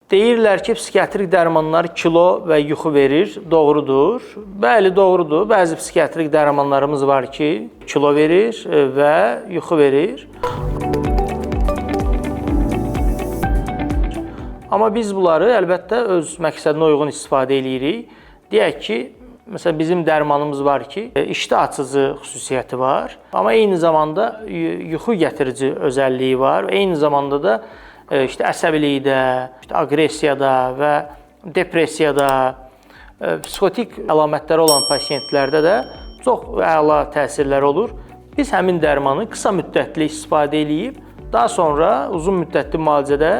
Deyirlər ki, psixiatrik dərmanlar kilo və yuxu verir. Doğrudur. Bəli, doğrudur. Bəzi psixiatrik dərmanlarımız var ki, kilo verir və yuxu verir. Amma biz bunları əlbəttə öz məqsədinə uyğun istifadə edirik. Deyək ki, məsələn, bizim dərmanımız var ki, iştah açıcı xüsusiyyəti var. Amma eyni zamanda yuxu gətirici özəlliyi var. Eyni zamanda da əsəbilikdə, aqressiyada və depressiyada, psixotik əlamətləri olan pasientlərdə də çox əla təsirlər olur. Biz həmin dərmanı qısa müddətli istifadə edib, daha sonra uzun müddətli müalicədə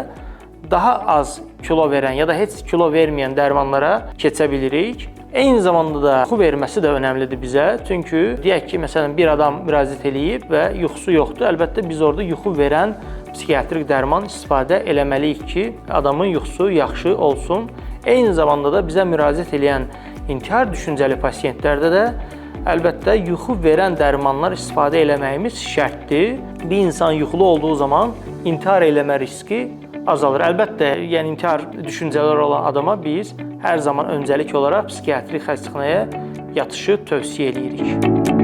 daha az kilo verən ya da heç kilo verməyən dərmanlara keçə bilirik. Eyni zamanda da yuxu verməsi də önəmlidir bizə. Çünki deyək ki, məsələn, bir adam müraciət eləyib və yuxusu yoxdur. Əlbəttə biz orada yuxu verən psixiatrik dərman istifadə eləməliyik ki, adamın yuxusu yaxşı olsun. Eyni zamanda da bizə müraciət eləyən intihar düşüncəli pasientlərdə də əlbəttə yuxu verən dərmanlar istifadə eləməyimiz şərtdir. Bir insan yuxulu olduğu zaman intihar eləmə riski azalır. Əlbəttə, yəni intihar düşüncələri olan adama biz hər zaman öncəlik olaraq psixiatrik xəstəxanaya yatışı tövsiyə edirik.